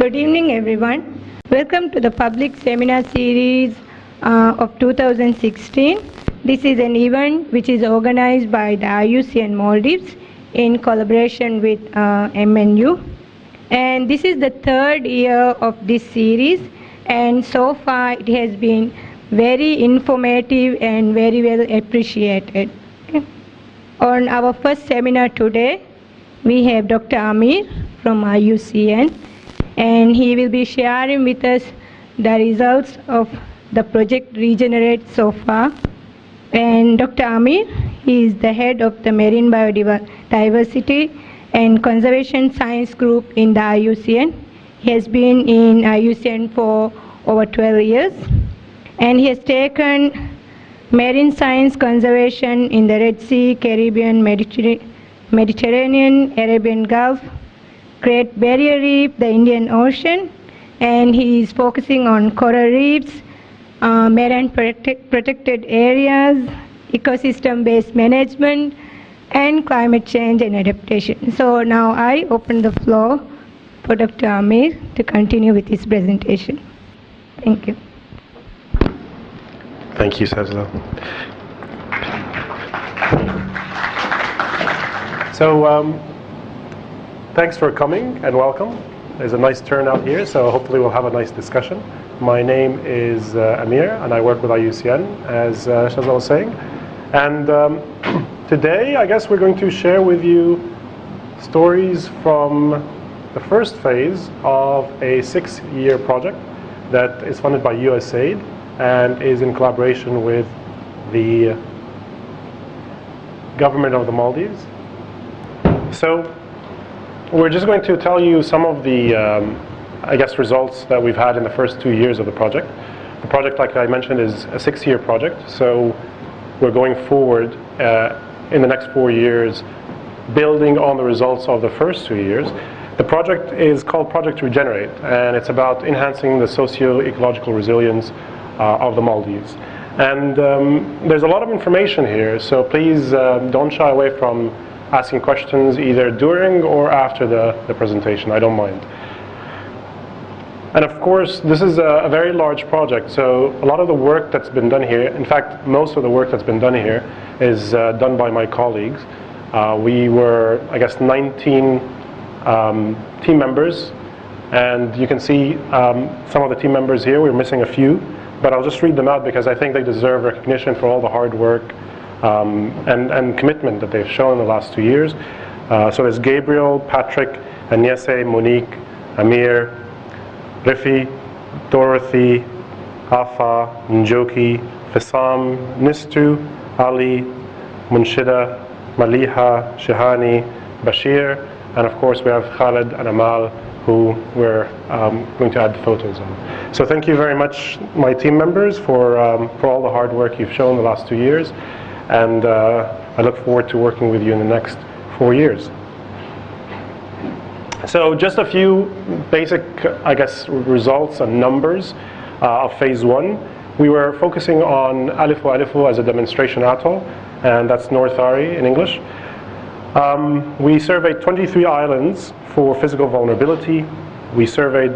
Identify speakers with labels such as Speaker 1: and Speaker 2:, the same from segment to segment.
Speaker 1: Good evening, everyone. Welcome to the public seminar series of 2016. This is an event which is organized by the IUCN Maldives in collaboration with MNU. And this is the third year of this series, and so far it has been very informative and very well appreciated. Okay. On our first seminar today, we have Dr. Amir from IUCN, and he will be sharing with us the results of the project Regenerate so far. And Dr. Amir, he is the head of the Marine Biodiversity and Conservation Science Group in the IUCN. He has been in IUCN for over 12 years, and he has taken marine science conservation in the Red Sea, Caribbean, Mediterranean, Arabian Gulf, Great Barrier Reef, the Indian Ocean, and he is focusing on coral reefs, marine protected areas, ecosystem-based management, and climate change and adaptation. So now I open the floor for Dr. Amir to continue with his presentation. Thank you.
Speaker 2: Thank you, Sajla. So, thanks for coming and welcome. There's a nice turnout here, so hopefully we'll have a nice discussion. My name is Amir, and I work with IUCN, as Sajla was saying. And today, I guess we're going to share with you stories from the first phase of a 6-year project that is funded by USAID and is in collaboration with the government of the Maldives. So we're just going to tell you some of the, I guess, results that we've had in the first 2 years of the project. The project, like I mentioned, is a 6-year project, so we're going forward in the next 4 years building on the results of the first 2 years. The project is called Project Regenerate, and it's about enhancing the socio-ecological resilience of the Maldives. And there's a lot of information here, so please don't shy away from asking questions either during or after the presentation. I don't mind. And of course, this is a very large project, so a lot of the work that's been done here, in fact, most of the work that's been done here is done by my colleagues. We were, I guess, 19 team members, and you can see some of the team members here. We're missing a few, but I'll just read them out because I think they deserve recognition for all the hard work and commitment that they've shown in the last 2 years. So there's Gabriel, Patrick, Agnese, Monique, Amir, Rifi, Dorothy, Afa, Njoki, Fissam, Nistu, Ali, Munshida, Maliha, Shihani, Bashir, and of course we have Khalid and Amal, who we're going to add photos on. So thank you very much, my team members, for all the hard work you've shown the last 2 years, and I look forward to working with you in the next 4 years. So just a few basic, I guess, results and numbers of phase 1. We were focusing on Alif Alif as a demonstration atoll, and that's North Ari in English. We surveyed 23 islands for physical vulnerability. We surveyed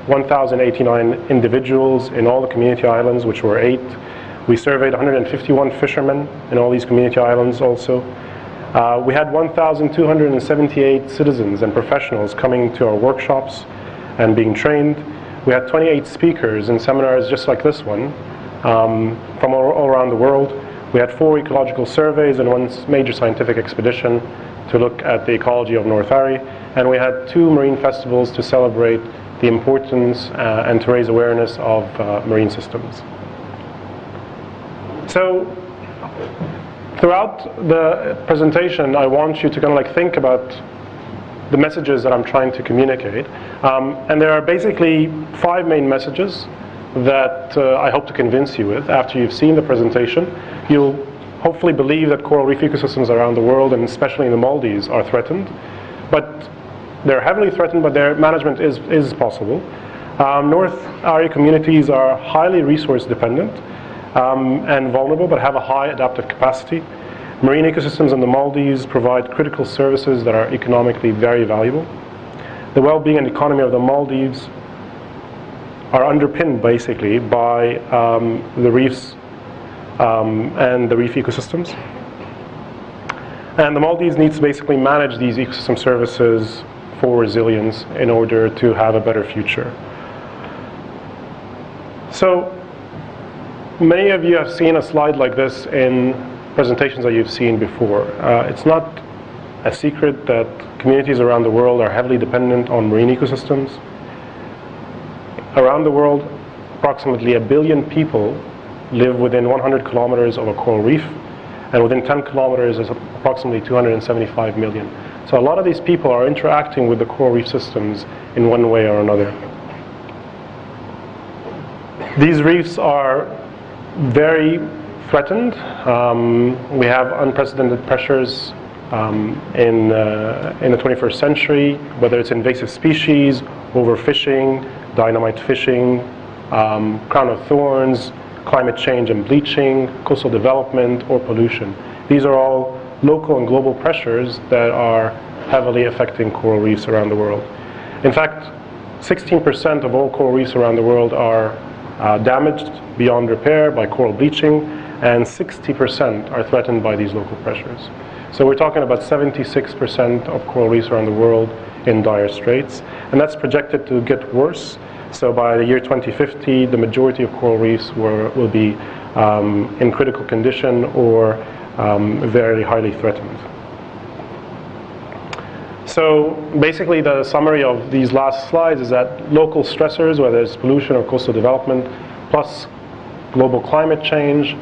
Speaker 2: 1,089 individuals in all the community islands, which were 8. We surveyed 151 fishermen in all these community islands also. We had 1,278 citizens and professionals coming to our workshops and being trained. We had 28 speakers in seminars just like this one from all around the world. We had 4 ecological surveys and 1 major scientific expedition to look at the ecology of North Ari. And we had 2 marine festivals to celebrate the importance and to raise awareness of marine systems. So throughout the presentation, I want you to kind of like think about the messages that I'm trying to communicate. And there are basically 5 main messages that I hope to convince you with. After you've seen the presentation, you'll hopefully believe that coral reef ecosystems around the world, and especially in the Maldives, are threatened. But they're heavily threatened, but their management is possible. North Ari communities are highly resource dependent and vulnerable, but have a high adaptive capacity. Marine ecosystems in the Maldives provide critical services that are economically very valuable. the well-being and economy of the Maldives are underpinned basically by the reefs and the reef ecosystems. And the Maldives needs to basically manage these ecosystem services for resilience in order to have a better future. So many of you have seen a slide like this in presentations that you've seen before. It's not a secret that communities around the world are heavily dependent on marine ecosystems. Around the world, approximately 1 billion people live within 100 kilometers of a coral reef, and within 10 kilometers is approximately 275 million. So a lot of these people are interacting with the coral reef systems in one way or another. These reefs are very threatened. We have unprecedented pressures in the 21st century, whether it's invasive species, overfishing, dynamite fishing, crown of thorns, climate change and bleaching, coastal development, or pollution. These are all local and global pressures that are heavily affecting coral reefs around the world. In fact, 16% of all coral reefs around the world are damaged beyond repair by coral bleaching, and 60% are threatened by these local pressures. So we're talking about 76% of coral reefs around the world in dire straits, and that's projected to get worse. So by the year 2050, the majority of coral reefs will be in critical condition or very highly threatened. So basically the summary of these last slides is that local stressors, whether it's pollution or coastal development, plus global climate change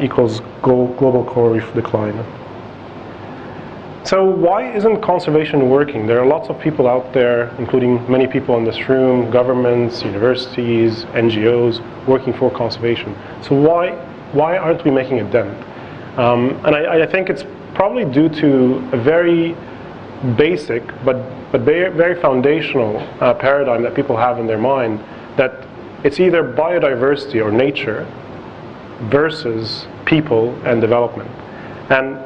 Speaker 2: equals global coral reef decline. So why isn't conservation working? There are lots of people out there, including many people in this room, governments, universities, NGOs, working for conservation. So why aren't we making a dent? And I think it's probably due to a very basic but very foundational paradigm that people have in their mind, that it's either biodiversity or nature versus people and development. And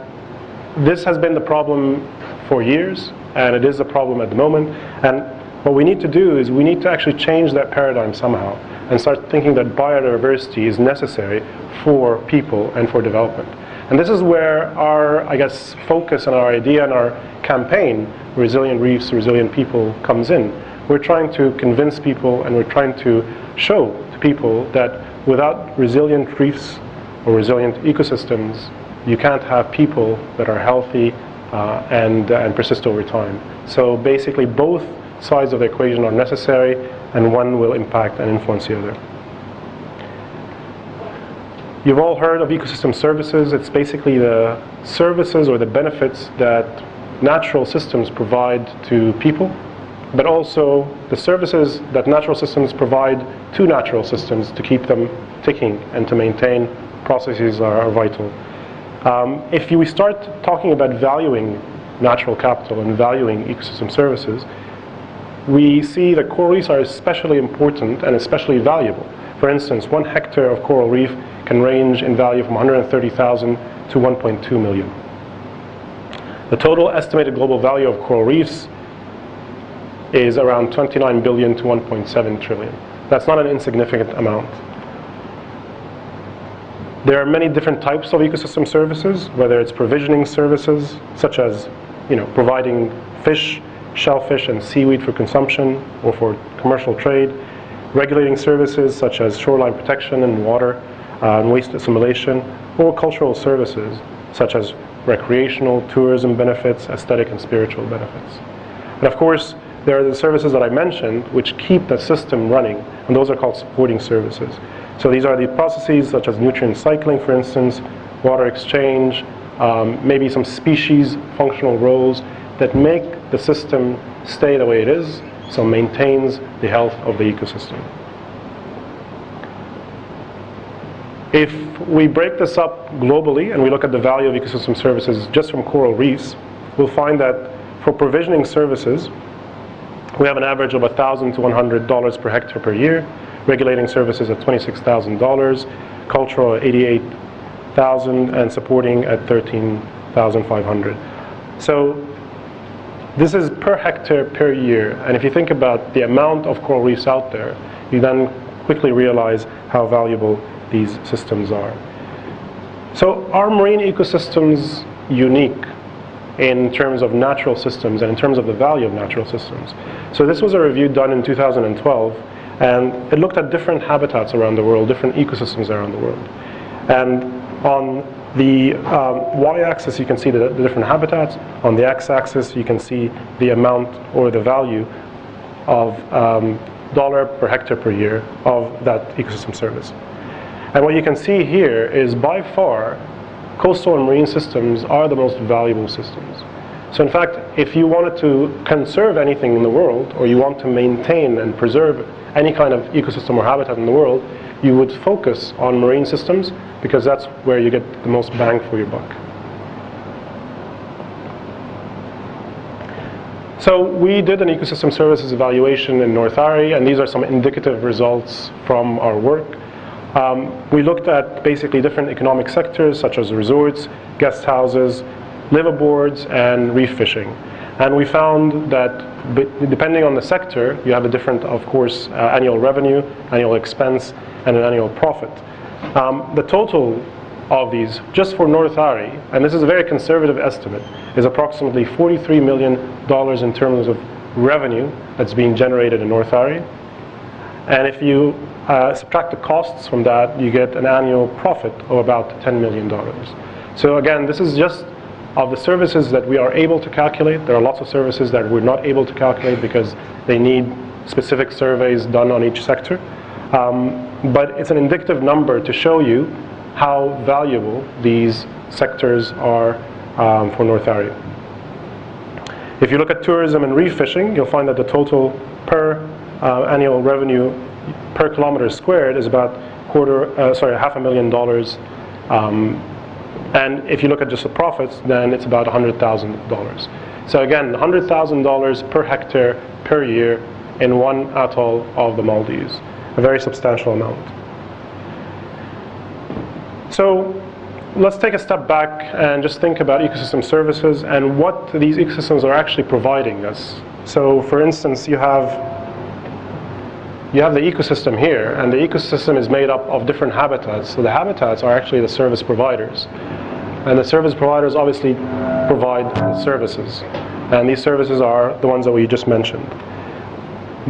Speaker 2: this has been the problem for years, and it is a problem at the moment. And what we need to do is we need to actually change that paradigm somehow and start thinking that biodiversity is necessary for people and for development. And this is where our, I guess, focus and our idea and our campaign, Resilient Reefs, Resilient People, comes in. We're trying to convince people, and we're trying to show to people that without resilient reefs or resilient ecosystems, you can't have people that are healthy and persist over time. So basically both sides of the equation are necessary, and one will impact and influence the other. You've all heard of ecosystem services. It's basically the services or the benefits that natural systems provide to people, but also the services that natural systems provide to natural systems to keep them ticking and to maintain processes are vital. If we start talking about valuing natural capital and valuing ecosystem services, we see that coral reefs are especially important and especially valuable. For instance, 1 hectare of coral reef can range in value from 130,000 to 1.2 million. The total estimated global value of coral reefs is around 29 billion to 1.7 trillion. That's not an insignificant amount. There are many different types of ecosystem services, whether it's provisioning services, such as providing fish, shellfish, and seaweed for consumption or for commercial trade, regulating services such as shoreline protection and water and waste assimilation, or cultural services such as recreational, tourism benefits, aesthetic and spiritual benefits. And of course, there are the services that I mentioned which keep the system running, and those are called supporting services. So these are the processes such as nutrient cycling, for instance, water exchange, maybe some species functional roles that make the system stay the way it is, so maintains the health of the ecosystem. If we break this up globally and we look at the value of ecosystem services just from coral reefs, we'll find that for provisioning services, we have an average of $1,000 to $100 per hectare per year, regulating services at $26,000, cultural at $88,000, and supporting at $13,500. So This is per hectare per year, and if you think about the amount of coral reefs out there, you then quickly realize how valuable these systems are. So are marine ecosystems unique in terms of natural systems and in terms of the value of natural systems? So this was a review done in 2012, and it looked at different habitats around the world, different ecosystems around the world. And on the y-axis you can see the different habitats. On the x-axis you can see the amount or the value of dollar per hectare per year of that ecosystem service. And what you can see here is by far coastal and marine systems are the most valuable systems. So in fact, if you wanted to conserve anything in the world, or you want to maintain and preserve any kind of ecosystem or habitat in the world, you would focus on marine systems because that's where you get the most bang for your buck. So we did an ecosystem services evaluation in North Ari, and these are some indicative results from our work. We looked at basically different economic sectors such as resorts, guest houses, liveaboards, and reef fishing. And we found that depending on the sector, you have a different, of course, annual revenue, annual expense, and an annual profit. The total of these, just for North Ari, and this is a very conservative estimate, is approximately $43 million in terms of revenue that's being generated in North Ari. And if you subtract the costs from that, you get an annual profit of about $10 million. So again, this is just of the services that we are able to calculate. There are lots of services that we're not able to calculate because they need specific surveys done on each sector. But it's an indicative number to show you how valuable these sectors are for North Ari. If you look at tourism and reef fishing, you'll find that the total per annual revenue per kilometer squared is about $500,000. And if you look at just the profits, then it's about $100,000. So again, $100,000 per hectare per year in one atoll of the Maldives, a very substantial amount. So let's take a step back and just think about ecosystem services and what these ecosystems are actually providing us. So for instance, you have the ecosystem here, and the ecosystem is made up of different habitats. So the habitats are actually the service providers. And the service providers obviously provide the services. And these services are the ones that we just mentioned.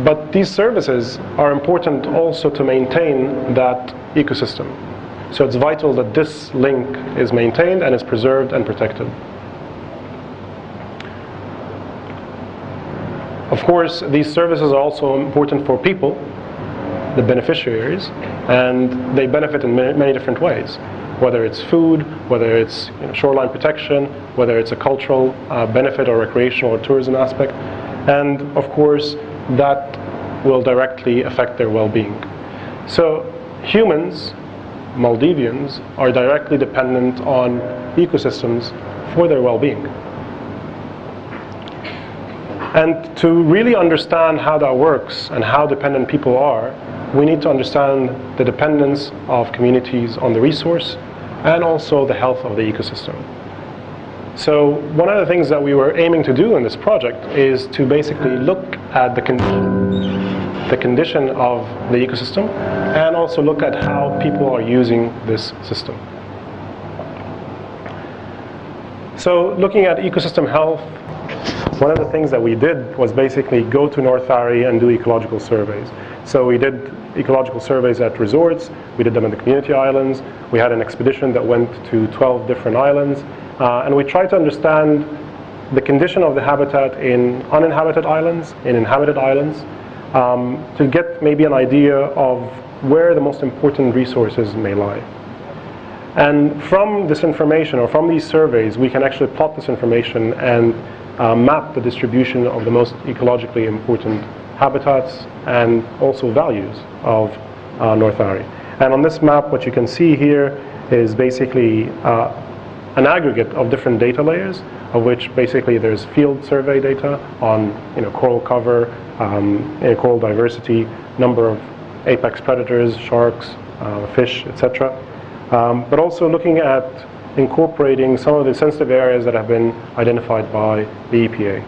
Speaker 2: But these services are important also to maintain that ecosystem. So it's vital that this link is maintained and is preserved and protected. Of course, these services are also important for people, the beneficiaries, and they benefit in many different ways. Whether it's food, whether it's shoreline protection, whether it's a cultural benefit or recreational or tourism aspect, and of course that will directly affect their well-being. So humans, Maldivians, are directly dependent on ecosystems for their well-being. And to really understand how that works and how dependent people are, we need to understand the dependence of communities on the resource and also the health of the ecosystem. So one of the things that we were aiming to do in this project is to basically look at the condition of the ecosystem and also look at how people are using this system. So looking at ecosystem health, one of the things that we did was basically go to North Ari and do ecological surveys. So we did ecological surveys at resorts, we did them in the community islands, we had an expedition that went to 12 different islands, and we tried to understand the condition of the habitat in uninhabited islands, in inhabited islands, to get maybe an idea of where the most important resources may lie. And from this information, or from these surveys, we can actually plot this information and map the distribution of the most ecologically important habitats and also values of North Ari. And on this map, what you can see here is basically an aggregate of different data layers, of which basically there's field survey data on coral cover, coral diversity, number of apex predators, sharks, fish, etc. But also looking at incorporating some of the sensitive areas that have been identified by the EPA.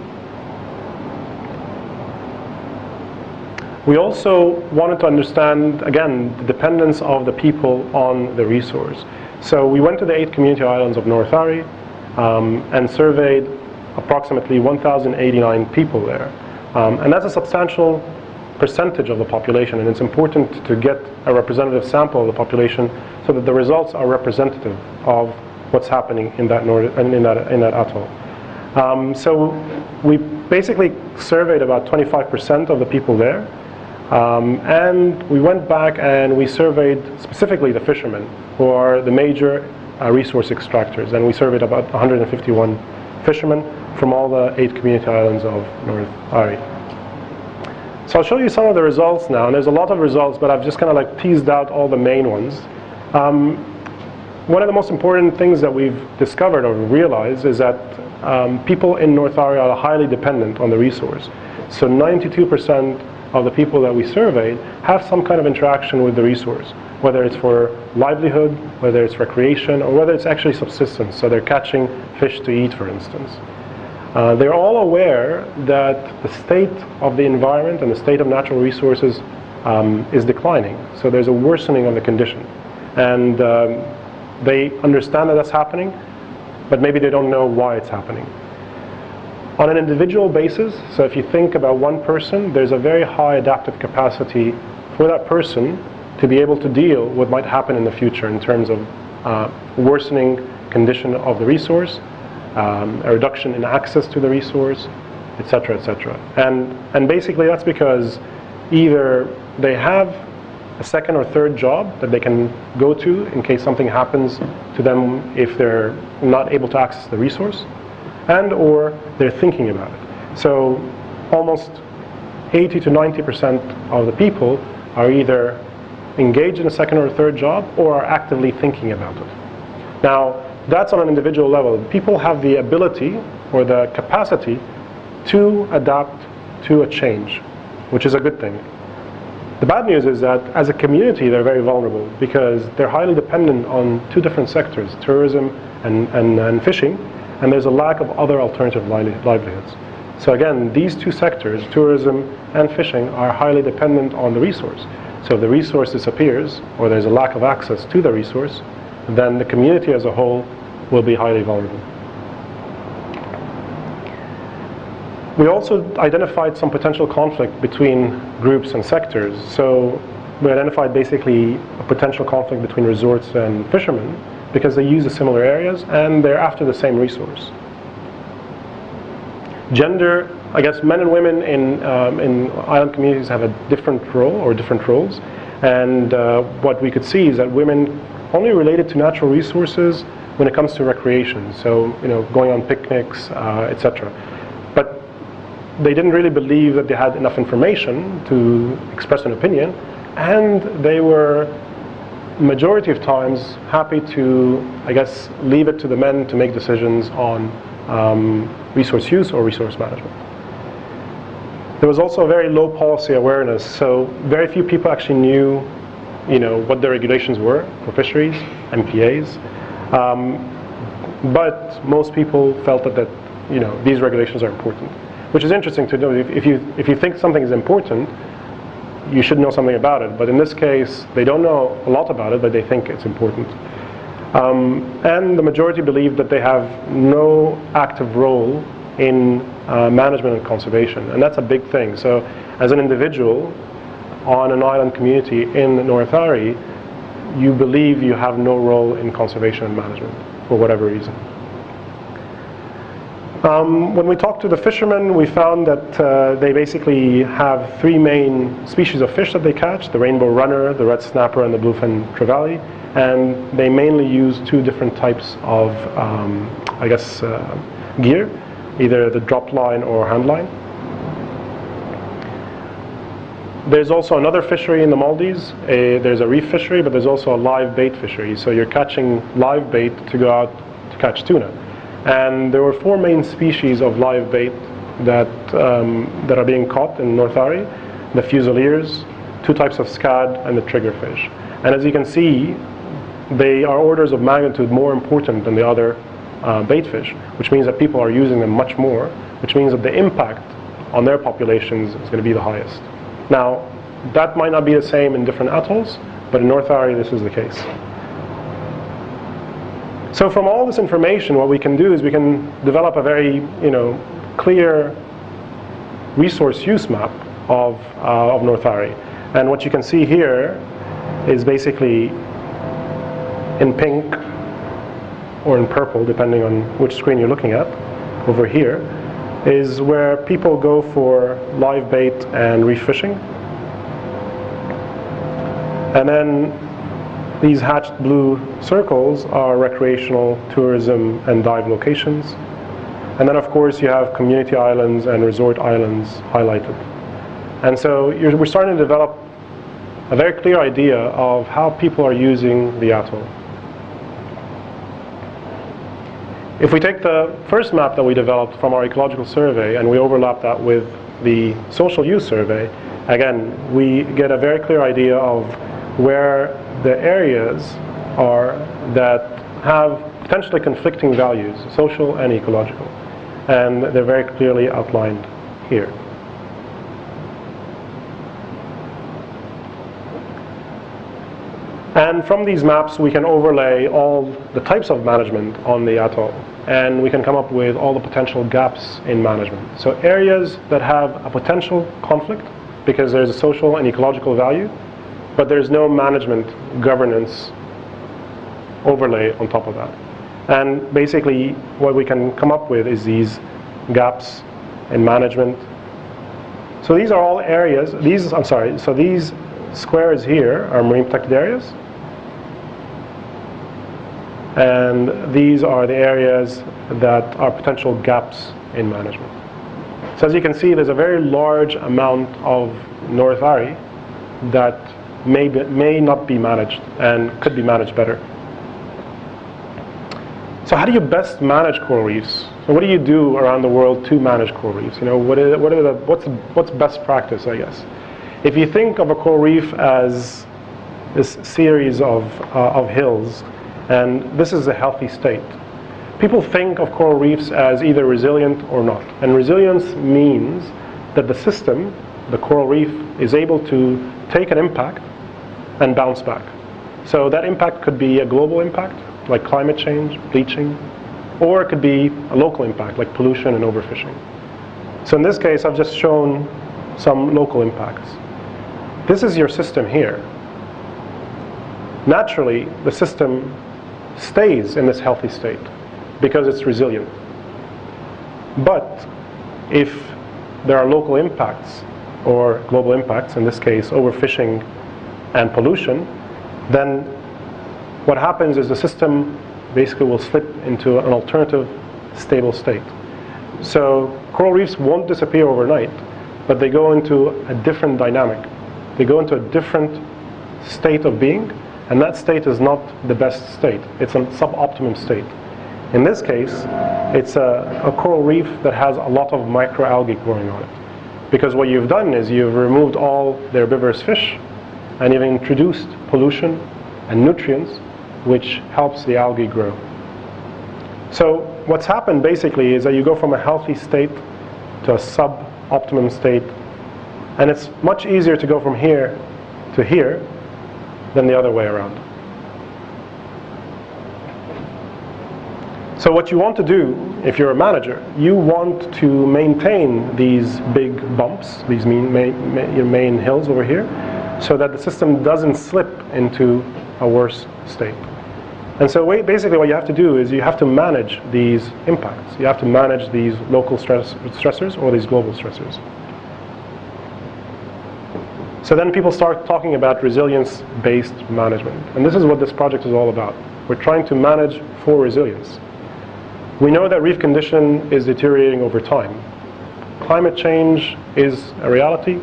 Speaker 2: We also wanted to understand, again, the dependence of the people on the resource. So we went to the 8 community islands of North Ari and surveyed approximately 1,089 people there. And that's a substantial percentage of the population, and it's important to get a representative sample of the population so that the results are representative of what's happening in that atoll. So we basically surveyed about 25% of the people there, and we went back and we surveyed specifically the fishermen, who are the major resource extractors, and we surveyed about 151 fishermen from all the 8 community islands of North Ari. So I'll show you some of the results now, and there's a lot of results, but I've just kind of like teased out all the main ones. One of the most important things that we've discovered or realized is that people in North Ari are highly dependent on the resource. So 92% of the people that we surveyed have some kind of interaction with the resource, whether it's for livelihood, whether it's recreation, or whether it's actually subsistence, so they're catching fish to eat, for instance. They're all aware that the state of the environment and the state of natural resources is declining. So there's a worsening of the condition. And they understand that that's happening, but maybe they don't know why it's happening. On an individual basis, so if you think about one person, there's a very high adaptive capacity for that person to be able to deal with what might happen in the future in terms of worsening condition of the resource, a reduction in access to the resource, etc., etc. And basically that's because either they have a second or third job that they can go to in case something happens to them if they're not able to access the resource, and or they're thinking about it. So almost 80 to 90% of the people are either engaged in a second or third job or are actively thinking about it. Now, that's on an individual level. People have the ability or the capacity to adapt to a change, which is a good thing. The bad news is that as a community they're very vulnerable because they're highly dependent on 2 different sectors, tourism and fishing, and there's a lack of other alternative livelihoods. So again, these 2 sectors, tourism and fishing, are highly dependent on the resource. So if the resource disappears or there's a lack of access to the resource, then the community as a whole will be highly vulnerable. We also identified some potential conflict between groups and sectors. So we identified basically a potential conflict between resorts and fishermen because they use the similar areas and they're after the same resource. Gender, I guess men and women in island communities have a different role or different roles, and what we could see is that women only related to natural resources when it comes to recreation, so going on picnics, etc. But they didn't really believe that they had enough information to express an opinion, and they were majority of times happy to, I guess, leave it to the men to make decisions on resource use or resource management. There was also a very low policy awareness, so very few people actually knew what the regulations were for fisheries, MPAs, but most people felt that these regulations are important, which is interesting to know. If you think something is important, you should know something about it, but in this case they don't know a lot about it, but they think it's important. And the majority believe that they have no active role in management and conservation, and that's a big thing. So as an individual on an island community in North Ari, you believe you have no role in conservation and management for whatever reason. When we talked to the fishermen, we found that they basically have 3 main species of fish that they catch: the rainbow runner, the red snapper, and the bluefin trevally. And they mainly use 2 different types of, gear, either the drop line or hand line. There's also another fishery in the Maldives. There's a reef fishery, but there's also a live bait fishery. So you're catching live bait to go out to catch tuna. And there were 4 main species of live bait that are being caught in North Ari: the fusiliers, 2 types of scad, and the triggerfish. And as you can see, they are orders of magnitude more important than the other bait fish, which means that people are using them much more, which means that the impact on their populations is going to be the highest. Now, that might not be the same in different atolls, but in North Ari this is the case. So from all this information, what we can do is we can develop a very clear resource use map of North Ari. And what you can see here is basically in pink or in purple, depending on which screen you're looking at, over here, is where people go for live bait and reef fishing. And then these hatched blue circles are recreational, tourism, and dive locations. And then, of course, you have community islands and resort islands highlighted. And so we're starting to develop a very clear idea of how people are using the atoll. If we take the first map that we developed from our ecological survey and we overlap that with the social use survey, again, we get a very clear idea of where the areas are that have potentially conflicting values, social and ecological. And they're very clearly outlined here. And from these maps, we can overlay all the types of management on the atoll. And we can come up with all the potential gaps in management. So areas that have a potential conflict because there's a social and ecological value, but there's no management governance overlay on top of that. And basically what we can come up with is these gaps in management. So these are all areas, so these squares here are marine protected areas. And these are the areas that are potential gaps in management. So as you can see, there's a very large amount of North Ari that may not be managed and could be managed better. So how do you best manage coral reefs? So what do you do around the world to manage coral reefs? What's best practice, I guess? If you think of a coral reef as this series of hills, and this is a healthy state, people think of coral reefs as either resilient or not. And resilience means that the system, the coral reef, is able to take an impact and bounce back. So that impact could be a global impact, like climate change, bleaching, or it could be a local impact, like pollution and overfishing. So in this case, I've just shown some local impacts. This is your system here. Naturally, the system stays in this healthy state because it's resilient. But if there are local impacts or global impacts, in this case overfishing and pollution, then what happens is the system basically will slip into an alternative stable state. So coral reefs won't disappear overnight, but they go into a different dynamic. They go into a different state of being, and that state is not the best state. It's a suboptimum state. In this case, it's a coral reef that has a lot of microalgae growing on it. Because what you've done is you've removed all the herbivorous fish, and you've introduced pollution and nutrients, which helps the algae grow. So what's happened basically is that you go from a healthy state to a suboptimum state, and it's much easier to go from here to here than the other way around. So what you want to do, if you're a manager, you want to maintain these big bumps, these main hills over here, so that the system doesn't slip into a worse state. And so basically what you have to do is you have to manage these impacts. You have to manage these local stressors or these global stressors. So then people start talking about resilience-based management. And this is what this project is all about. We're trying to manage for resilience. We know that reef condition is deteriorating over time. Climate change is a reality.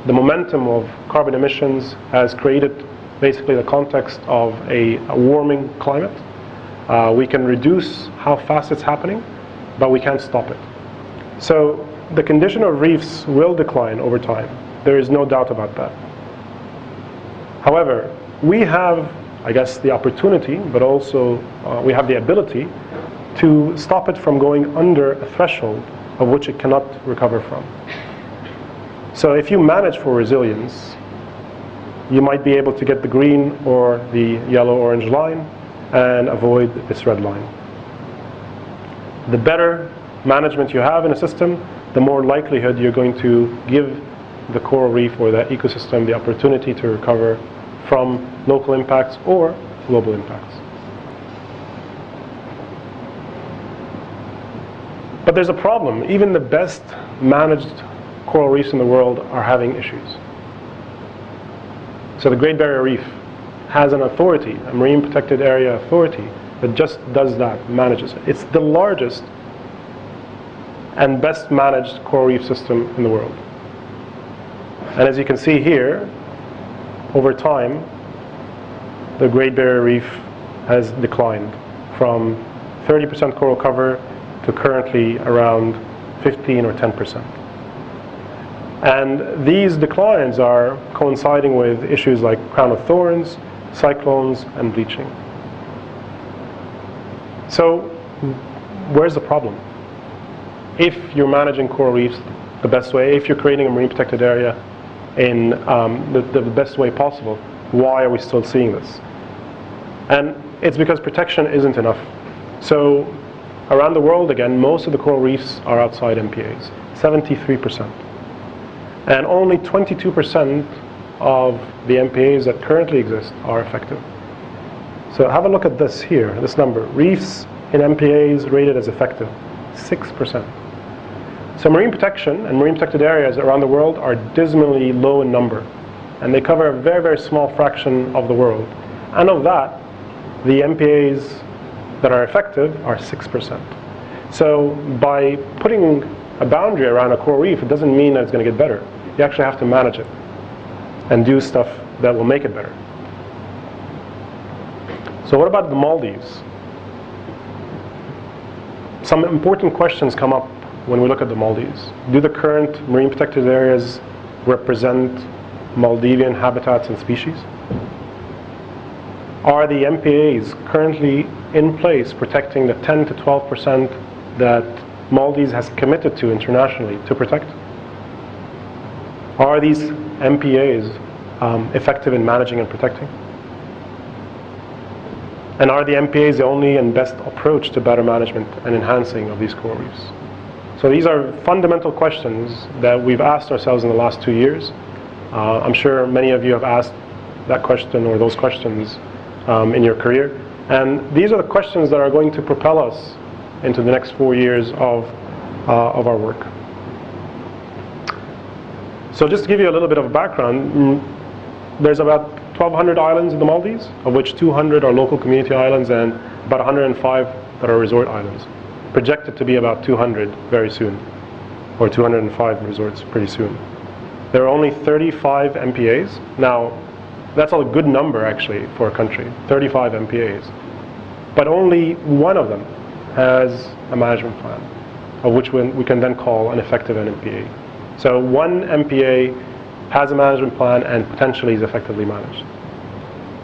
Speaker 2: The momentum of carbon emissions has created basically the context of a warming climate. We can reduce how fast it's happening, but we can't stop it. So the condition of reefs will decline over time. There is no doubt about that. However, we have, I guess, the opportunity, but also we have the ability to stop it from going under a threshold of which it cannot recover from. So if you manage for resilience, you might be able to get the green or the yellow-orange line and avoid this red line. The better management you have in a system, the more likelihood you're going to give the coral reef or the ecosystem the opportunity to recover from local impacts or global impacts. But there's a problem. Even the best managed coral reefs in the world are having issues. So the Great Barrier Reef has an authority, a marine protected area authority, that just does that, manages it. It's the largest and best managed coral reef system in the world. And as you can see here, over time, the Great Barrier Reef has declined from 30% coral cover to currently around 15 or 10%. And these declines are coinciding with issues like crown of thorns, cyclones, and bleaching. So where's the problem? If you're managing coral reefs the best way, if you're creating a marine protected area in the best way possible, why are we still seeing this? And it's because protection isn't enough. So around the world, again, most of the coral reefs are outside MPAs, 73%. And only 22% of the MPAs that currently exist are effective. So have a look at this here, this number. Reefs in MPAs rated as effective, 6%. So marine protection and marine protected areas around the world are dismally low in number. And they cover a very, very small fraction of the world. And of that, the MPAs that are effective are 6%. So by putting a boundary around a coral reef, it doesn't mean that it's going to get better. You actually have to manage it and do stuff that will make it better. So what about the Maldives? Some important questions come up when we look at the Maldives. Do the current marine protected areas represent Maldivian habitats and species? Are the MPAs currently in place protecting the 10 to 12% that Maldives has committed to internationally to protect? Are these MPAs effective in managing and protecting? And are the MPAs the only and best approach to better management and enhancing of these coral reefs? So these are fundamental questions that we've asked ourselves in the last 2 years. I'm sure many of you have asked that question or those questions in your career. And these are the questions that are going to propel us into the next 4 years of our work. So just to give you a little bit of background, there's about 1,200 islands in the Maldives, of which 200 are local community islands and about 105 that are resort islands. Projected to be about 200 very soon, or 205 resorts pretty soon. There are only 35 MPAs. Now, that's a good number actually for a country, 35 MPAs. But only one of them has a management plan, of which we can then call an effective MPA. So one MPA has a management plan and potentially is effectively managed.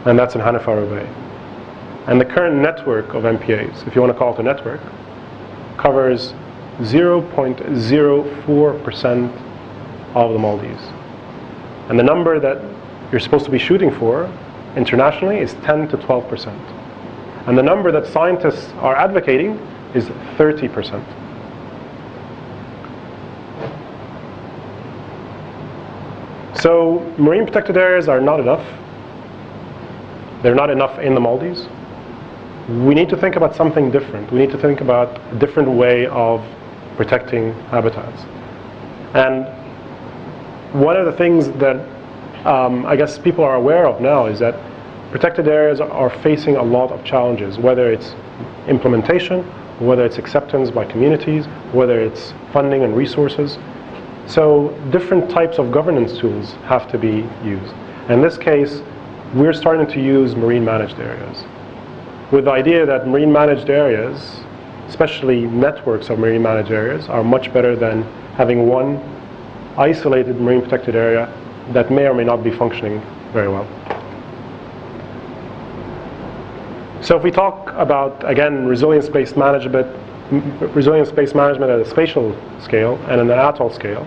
Speaker 2: And that's in Hanifaro Bay. And the current network of MPAs, if you want to call it a network, covers 0.04% of the Maldives. And the number that you're supposed to be shooting for internationally is 10 to 12%. And the number that scientists are advocating is 30%. So marine protected areas are not enough. They're not enough in the Maldives. We need to think about something different. We need to think about a different way of protecting habitats. And one of the things that I guess people are aware of now is that protected areas are facing a lot of challenges, whether it's implementation, whether it's acceptance by communities, whether it's funding and resources. So different types of governance tools have to be used. In this case, we're starting to use marine managed areas, with the idea that marine managed areas, especially networks of marine managed areas, are much better than having one isolated marine protected area that may or may not be functioning very well. So if we talk about, again, resilience-based management at a spatial scale and an atoll scale,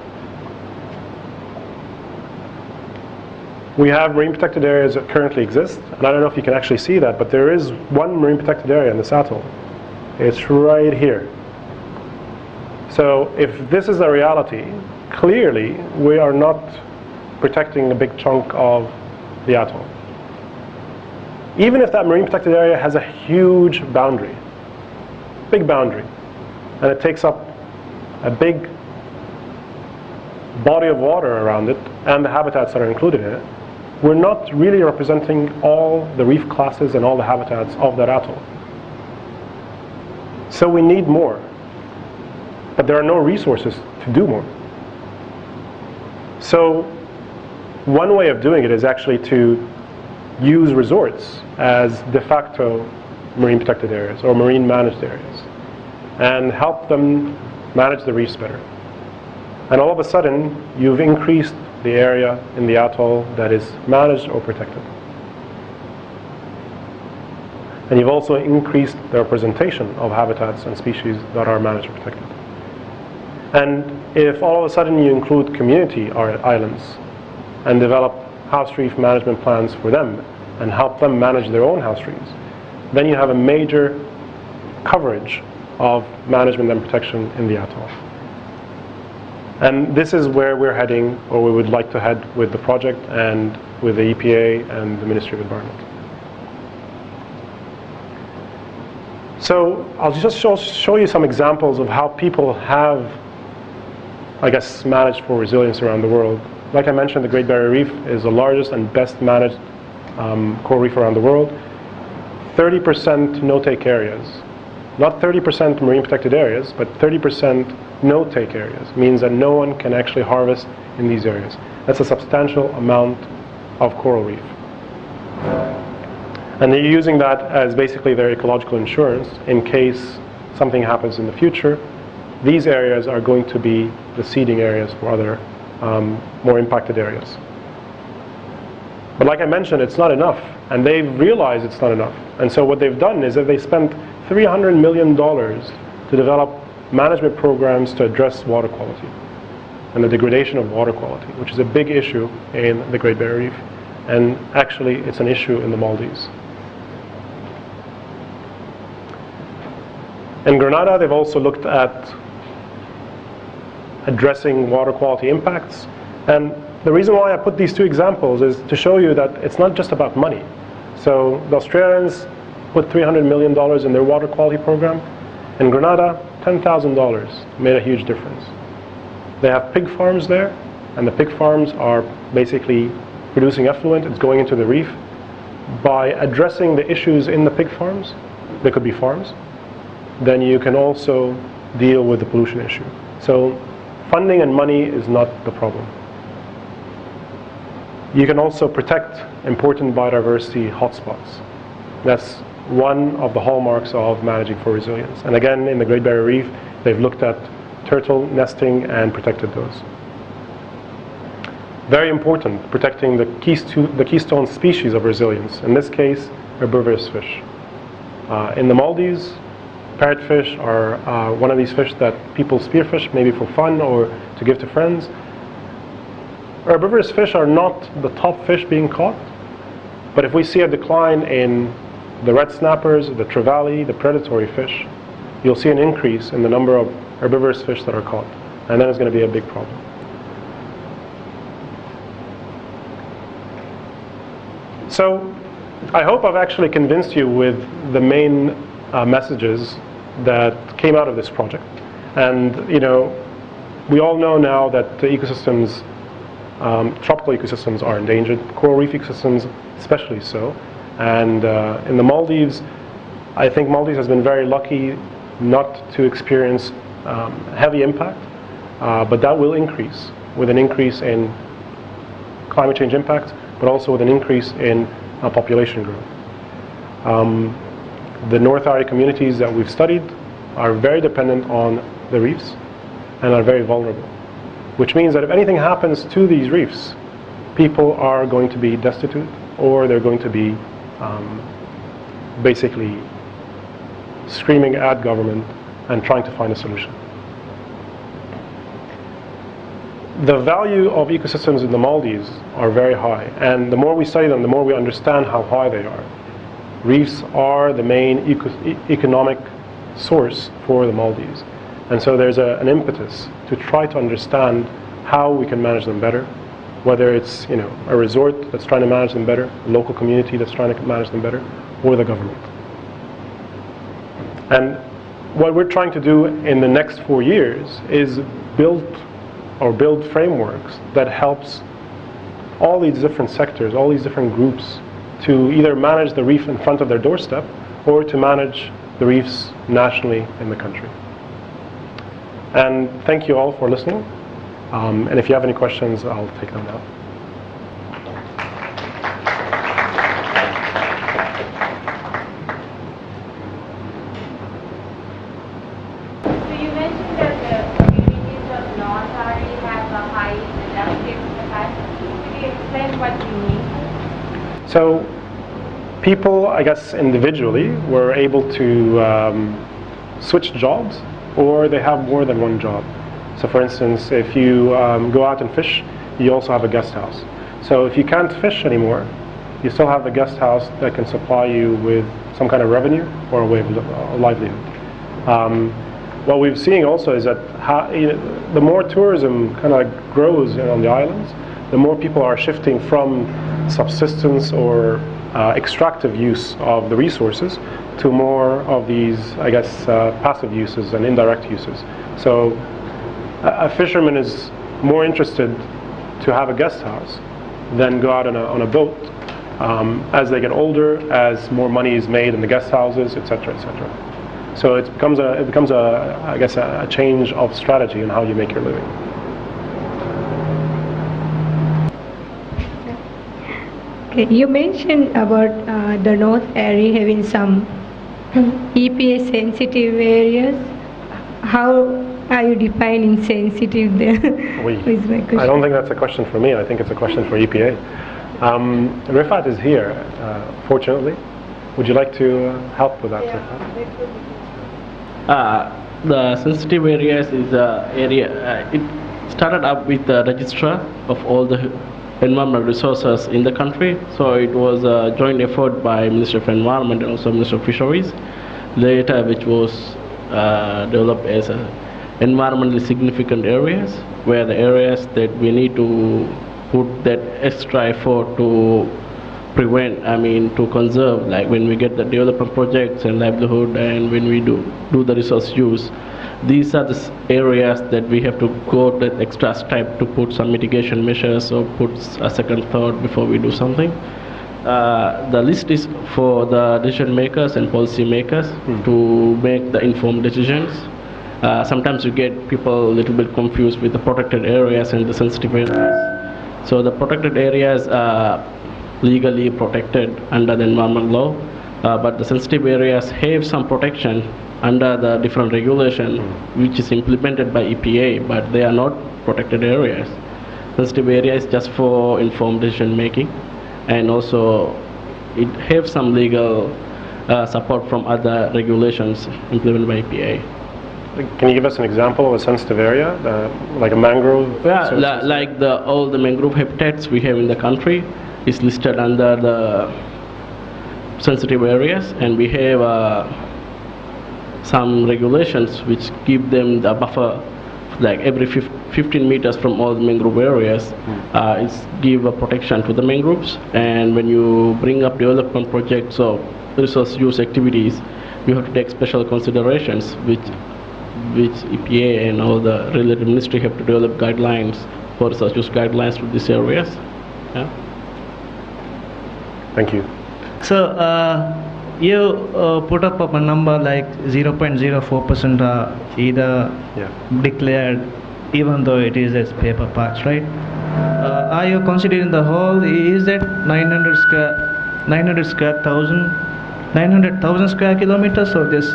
Speaker 2: We have marine protected areas that currently exist, and I don't know if you can actually see that, but there is one marine protected area in this atoll. It's right here. So if this is a reality, clearly we are not protecting a big chunk of the atoll. Even if that marine protected area has a huge boundary, big boundary, and it takes up a big body of water around it and the habitats that are included in it, we're not really representing all the reef classes and all the habitats of that atoll. So we need more, but there are no resources to do more. So one way of doing it is actually to use resorts as de facto marine protected areas or marine managed areas and help them manage the reefs better. And all of a sudden, you've increased the area in the atoll that is managed or protected. And you've also increased the representation of habitats and species that are managed or protected. And if all of a sudden you include community islands and develop house reef management plans for them and help them manage their own house reefs, then you have a major coverage of management and protection in the atoll. And this is where we're heading, or we would like to head with the project and with the EPA and the Ministry of Environment. So I'll just show you some examples of how people have, I guess, managed for resilience around the world. Like I mentioned, the Great Barrier Reef is the largest and best managed coral reef around the world. 30% no-take areas. Not 30% marine protected areas, but 30% no-take areas. Means that no one can actually harvest in these areas. That's a substantial amount of coral reef. And they're using that as basically their ecological insurance in case something happens in the future. These areas are going to be the seeding areas for other more impacted areas. But like I mentioned, it's not enough, and they've realized it's not enough. And so what they've done is that they spent $300 million to develop management programs to address water quality and the degradation of water quality, which is a big issue in the Great Barrier Reef. And actually, it's an issue in the Maldives. In Grenada, they've also looked at addressing water quality impacts. And the reason why I put these two examples is to show you that it's not just about money. So the Australians put $300 million in their water quality program. In Grenada, $10,000 made a huge difference. They have pig farms there, and the pig farms are basically producing effluent. It's going into the reef. By addressing the issues in the pig farms, there could be farms, then you can also deal with the pollution issue. So funding and money is not the problem. You can also protect important biodiversity hotspots. That's one of the hallmarks of managing for resilience. And again, in the Great Barrier Reef, they've looked at turtle nesting and protected those. Very important, protecting the keystone species of resilience. In this case, herbivorous fish. In the Maldives, parrotfish are one of these fish that people spearfish, maybe for fun or to give to friends. Herbivorous fish are not the top fish being caught, but if we see a decline in the red snappers, the trevally, the predatory fish, you'll see an increase in the number of herbivorous fish that are caught, and then it's going to be a big problem. So I hope I've actually convinced you with the main messages that came out of this project. And we all know now that the ecosystems, tropical ecosystems are endangered, coral reef ecosystems especially so. And in the Maldives, I think Maldives has been very lucky not to experience heavy impact, but that will increase with an increase in climate change impact, but also with an increase in population growth. The North Area communities that we've studied are very dependent on the reefs and are very vulnerable, which means that if anything happens to these reefs, people are going to be destitute, or they're going to be basically screaming at government and trying to find a solution. the value of ecosystems in the Maldives are very high, and the more we study them, the more we understand how high they are. Reefs are the main economic source for the Maldives, and so there's an impetus to try to understand how we can manage them better, whether it's a resort that's trying to manage them better, a local community that's trying to manage them better, or the government. And what we're trying to do in the next 4 years is build frameworks that helps all these different sectors, all these different groups, to either manage the reef in front of their doorstep or to manage the reefs nationally in the country. And thank you all for listening. And if you have any questions, I'll take them now.
Speaker 3: So you mentioned that the communities of North already have a high productive capacity. Could you explain what you mean?
Speaker 2: So people, I guess individually, were able to switch jobs, or they have more than one job. So for instance, if you go out and fish, you also have a guest house. So if you can't fish anymore, you still have the guest house that can supply you with some kind of revenue or a way of livelihood. What we've seen also is that the more tourism kind of grows on the islands, the more people are shifting from subsistence or extractive use of the resources to more of these, I guess, passive uses and indirect uses. So a fisherman is more interested to have a guest house than go out on a boat. As they get older, as more money is made in the guest houses, etc., etc. So it becomes I guess a change of strategy in how you make your living.
Speaker 1: Okay, you mentioned about the North area having some EPA sensitive areas. How are you defining sensitive there? Is my question.
Speaker 2: I don't think that's a question for me. I think it's a question for EPA. Rifat is here, fortunately. Would you like to help with that, Rifat?
Speaker 4: The sensitive areas is the area. It started up with the registrar of all the environmental resources in the country. So it was a joint effort by Ministry of Environment and also Ministry of Fisheries. Later, which was developed as environmentally significant areas, where the areas that we need to put that extra effort to prevent, to conserve, like when we get the development projects and livelihood, and when we do the resource use. These are the areas that we have to go that extra step to put some mitigation measures or put a second thought before we do something. The list is for the decision makers and policy makers to make the informed decisions. Sometimes you get people a little bit confused with the protected areas and the sensitive areas. So the protected areas are legally protected under the environment law, but the sensitive areas have some protection under the different regulation which is implemented by EPA, but they are not protected areas. Sensitive areas just for informed decision making, and also it have some legal support from other regulations implemented by EPA.
Speaker 2: Can you give us an example of a sensitive area, like a mangrove?
Speaker 4: Yeah, like all the mangrove habitats we have in the country is listed under the sensitive areas, and we have some regulations which give them the buffer, like every 15 meters from all the mangrove areas, it's give a protection to the mangroves. And when you bring up development projects or resource use activities, you have to take special considerations, which EPA and all the related ministry have to develop guidelines for resource use guidelines to these areas. Yeah.
Speaker 2: Thank you.
Speaker 5: So you put up a number like 0.04% either declared, even though it is as paper parks, right? Are you considering the whole? Is that 900,000 square kilometers, or just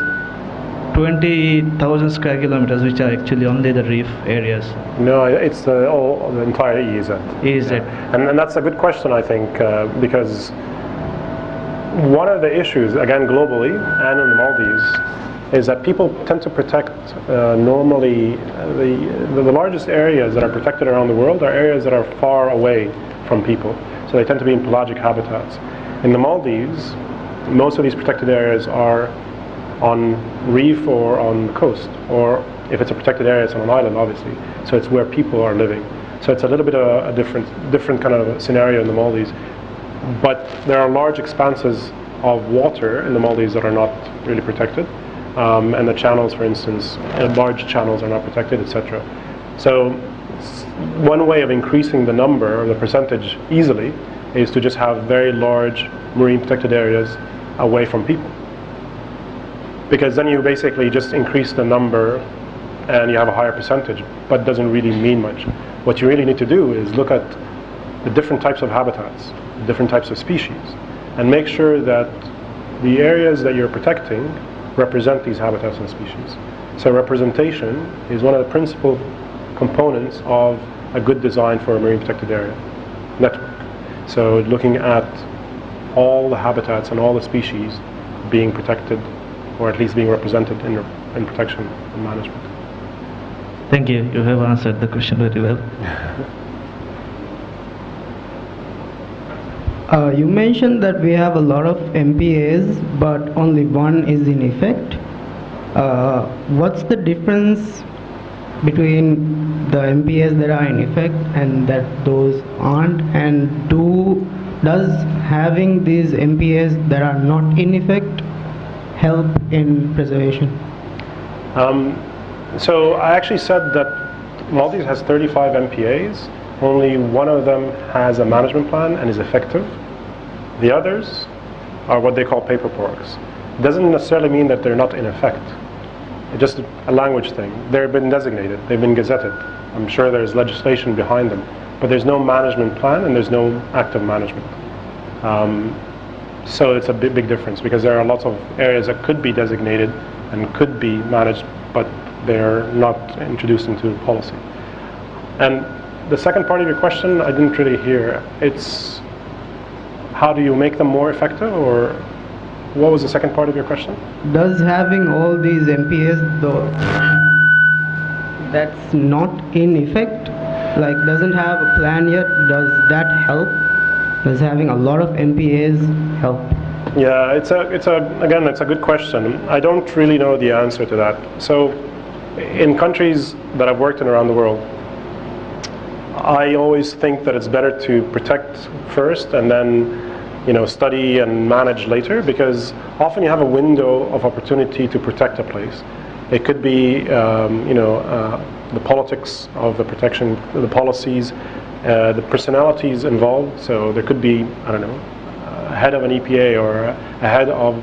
Speaker 5: 20,000 square kilometers, which are actually only the reef areas?
Speaker 2: No, it's the entire EEZ.
Speaker 5: EEZ.
Speaker 2: And that's a good question, I think, because one of the issues, again globally and in the Maldives, is that people tend to protect normally the largest areas that are protected around the world are areas that are far away from people. So they tend to be in pelagic habitats. In the Maldives, most of these protected areas are on reef or on the coast, or if it's a protected area, it's on an island, obviously. So it's where people are living. So it's a little bit of a different kind of scenario in the Maldives. But there are large expanses of water in the Maldives that are not really protected. And the channels, for instance, large channels are not protected, etc. So one way of increasing the number or the percentage easily is to just have very large marine protected areas away from people. Because then you basically just increase the number and you have a higher percentage, but doesn't really mean much. What you really need to do is look at the different types of habitats, different types of species, and make sure that the areas that you're protecting represent these habitats and species. So representation is one of the principal components of a good design for a marine protected area network. So looking at all the habitats and all the species being protected, or at least being represented in protection and management.
Speaker 5: Thank you. You have answered the question very well.
Speaker 6: You mentioned that we have a lot of MPAs, but only one is in effect. What's the difference between the MPAs that are in effect and that those aren't? And does having these MPAs that are not in effect help in preservation?
Speaker 2: So I actually said that Maldives has 35 MPAs. Only one of them has a management plan and is effective. The others are what they call paper parks. It doesn't necessarily mean that they're not in effect. It's just a language thing. They've been designated, they've been gazetted. I'm sure there's legislation behind them, but there's no management plan and there's no active management. So it's a big difference, because there are lots of areas that could be designated and could be managed, but they're not introduced into policy. And the second part of your question, I didn't really hear. It's how do you make them more effective, or what was the second part of your question?
Speaker 6: Does having all these MPAs, though, that's not in effect, like doesn't have a plan yet, does that help? Does having a lot of MPAs help?
Speaker 2: Yeah, it's a good question. I don't really know the answer to that. So in countries that I've worked in around the world, I always think that it's better to protect first and then study and manage later, because often you have a window of opportunity to protect a place. It could be the politics of the protection, the policies, the personalities involved. So there could be, I don't know, a head of an EPA or a head of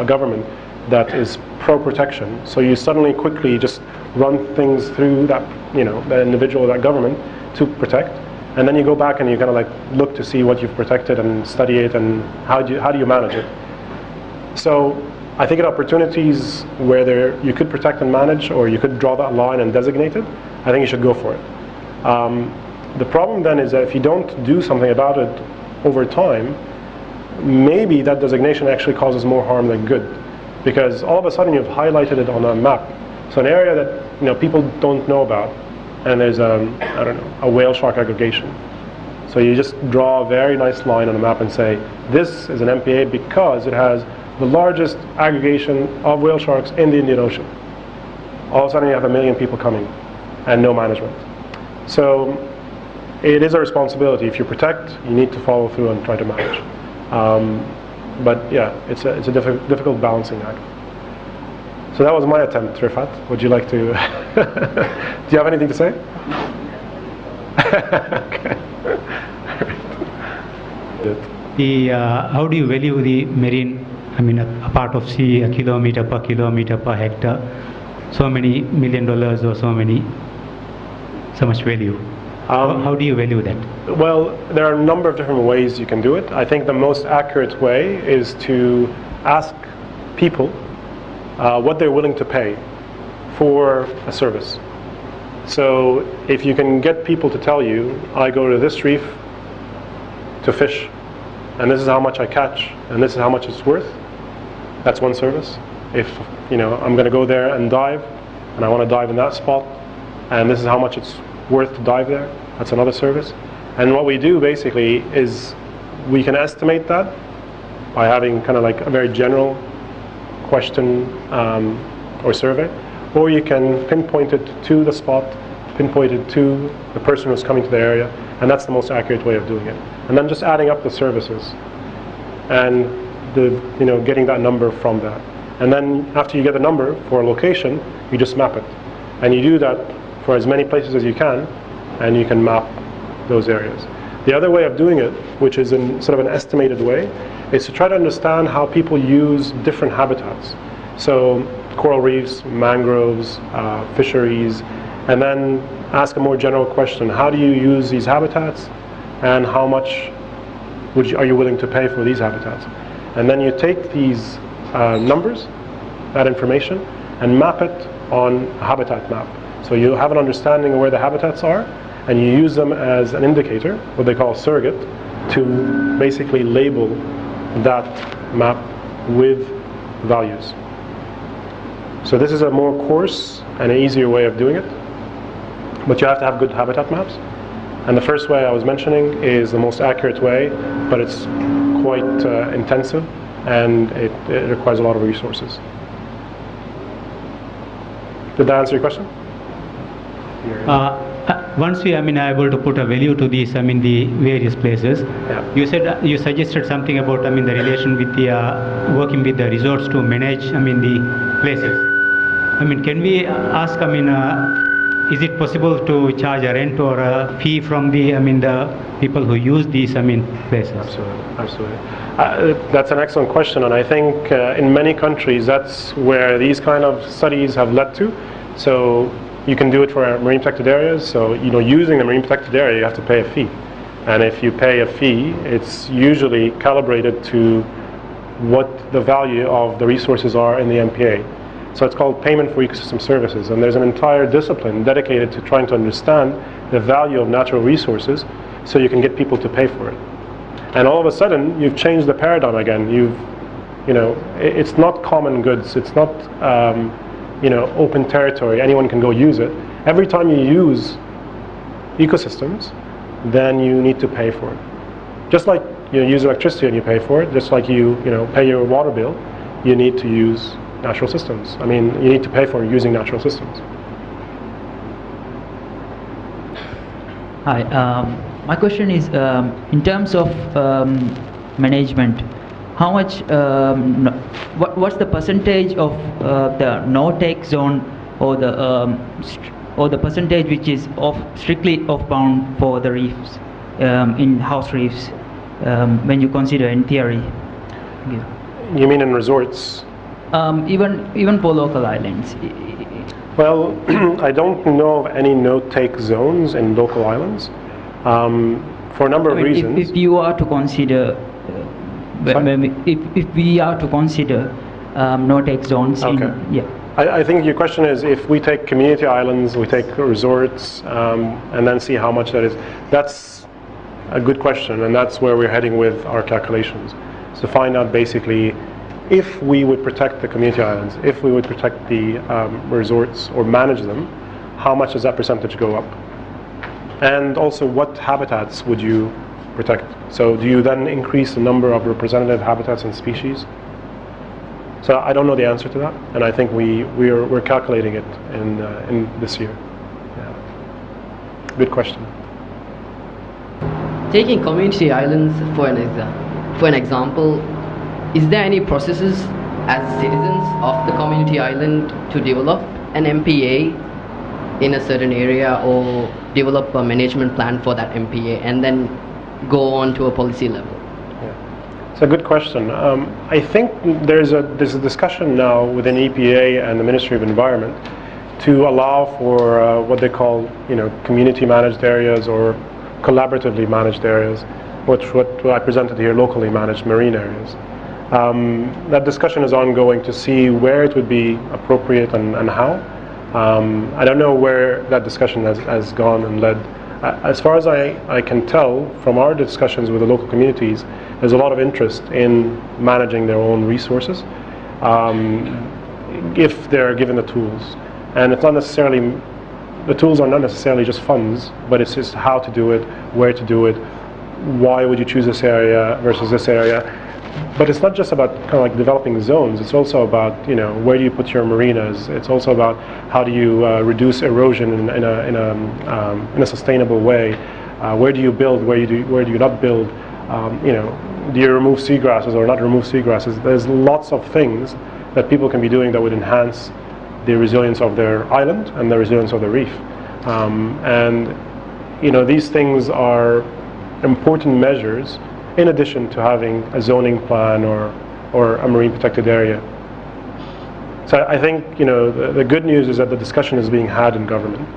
Speaker 2: a government that is pro-protection. So you suddenly quickly just run things through that, the individual, that government to protect, and then you go back and you kind of like look to see what you've protected and study it and how do you manage it. So I think at opportunities where you could protect and manage, or you could draw that line and designate it, I think you should go for it. The problem then is that if you don't do something about it over time, maybe that designation actually causes more harm than good, because all of a sudden you've highlighted it on a map. So an area that people don't know about, and there's a whale shark aggregation. So you just draw a very nice line on a map and say, this is an MPA because it has the largest aggregation of whale sharks in the Indian Ocean. All of a sudden you have 1 million people coming and no management. So it is a responsibility. If you protect, you need to follow through and try to manage. But yeah, it's a difficult balancing act. So that was my attempt, Rifat. Would you like to... Do you have anything to say?
Speaker 7: Okay. How do you value the marine, a part of sea, a kilometer per hectare, so many $1 million or so much value? How do you value that?
Speaker 2: Well, there are a number of different ways you can do it. I think the most accurate way is to ask people what they're willing to pay for a service. So if you can get people to tell you, I go to this reef to fish, and this is how much I catch, and this is how much it's worth, that's one service. if I'm going to go there and dive, and I want to dive in that spot, and this is how much it's worth to dive there. That's another service. And what we do basically is we can estimate that by having kind of like a very general question or survey, or you can pinpoint it to the spot, pinpoint it to the person who's coming to the area, and that's the most accurate way of doing it. And then just adding up the services and getting that number from that. And then after you get the number for a location, you just map it. And you do that for as many places as you can, and you can map those areas. The other way of doing it, which is in sort of an estimated way, is to try to understand how people use different habitats. So coral reefs, mangroves, fisheries, and then ask a more general question. How do you use these habitats, and how much are you willing to pay for these habitats? And then you take these numbers, that information, and map it on a habitat map. So you have an understanding of where the habitats are, and you use them as an indicator, what they call a surrogate, to basically label that map with values. So this is a more coarse and an easier way of doing it, but you have to have good habitat maps. And the first way I was mentioning is the most accurate way, but it's quite intensive, and it requires a lot of resources. Did that answer your question?
Speaker 7: Once we are able to put a value to these, the various places,
Speaker 2: Yeah.
Speaker 7: you suggested something about the relation with the working with the resorts to manage the places. Can we ask, is it possible to charge a rent or a fee from the people who use these places?
Speaker 2: Absolutely. That's an excellent question, and I think in many countries that's where these kind of studies have led to. So you can do it for marine protected areas. So using the marine protected area, you have to pay a fee, and if you pay a fee, it's usually calibrated to what the value of the resources are in the MPA. So it's called payment for ecosystem services, and there's an entire discipline dedicated to trying to understand the value of natural resources so you can get people to pay for it. And all of a sudden, you've changed the paradigm again. It's not common goods. It's not open territory. Anyone can go use it. Every time you use ecosystems, then you need to pay for it. Just like you use electricity and you pay for it, just like you pay your water bill, you need to use natural systems. You need to pay for using natural systems.
Speaker 8: Hi, my question is in terms of management, how much, what's the percentage of the no-take zone, or the percentage which is strictly off-bound for the reefs, in house reefs, when you consider in theory?
Speaker 2: You mean in resorts?
Speaker 8: Even for local islands.
Speaker 2: Well, I don't know of any no-take zones in local islands for a number of reasons.
Speaker 8: If you are to consider, if we are to consider no-take zones,
Speaker 2: okay. I think your question is if we take community islands, we take resorts, and then see how much that is. That's a good question, and that's where we're heading with our calculations. So find out basically if we would protect the community islands, if we would protect the resorts or manage them, how much does that percentage go up? And also, what habitats would you protect? So do you then increase the number of representative habitats and species? So I don't know the answer to that, and I think we're calculating it in this year. Yeah. Good question.
Speaker 9: Taking community islands for an example, is there any processes as citizens of the community island to develop an MPA in a certain area, or develop a management plan for that MPA and then go on to a policy level?
Speaker 2: Yeah. It's a good question. I think there's a discussion now within EPA and the Ministry of Environment to allow for what they call community managed areas or collaboratively managed areas, what I presented here, locally managed marine areas. That discussion is ongoing to see where it would be appropriate and how. I don't know where that discussion has gone and led. As far as I can tell from our discussions with the local communities, there's a lot of interest in managing their own resources. if they're given the tools. And it's not necessarily, the tools are not necessarily just funds, but it's just how to do it, where to do it, why would you choose this area versus this area. But it's not just about kind of like developing zones, it's also about, you know, where do you put your marinas. It's also about how do you reduce erosion in a sustainable way. Where do you build, where do you not build, you know, do you remove seagrasses or not remove seagrasses. There's lots of things that people can be doing that would enhance the resilience of their island and the resilience of the reef. And you know, these things are important measures in addition to having a zoning plan or a marine protected area. So I think, you know, the good news is that the discussion is being had in government,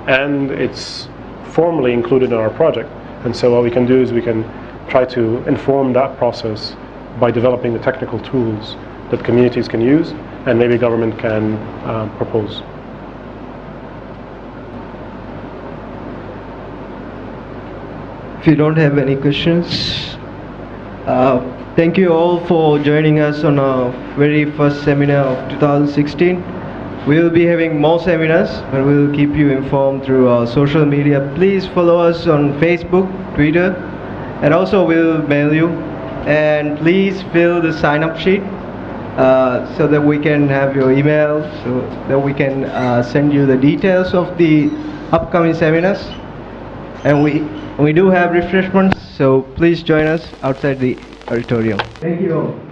Speaker 2: and it's formally included in our project. And so what we can do is we can try to inform that process by developing the technical tools that communities can use and maybe government can propose.
Speaker 10: If you don't have any questions, thank you all for joining us on our very first seminar of 2016. We will be having more seminars and we will keep you informed through our social media. Please follow us on Facebook, Twitter, and also we'll mail you. And please fill the sign-up sheet so that we can have your email, so that we can send you the details of the upcoming seminars. And we do have refreshments, so please join us outside the auditorium. Thank you all.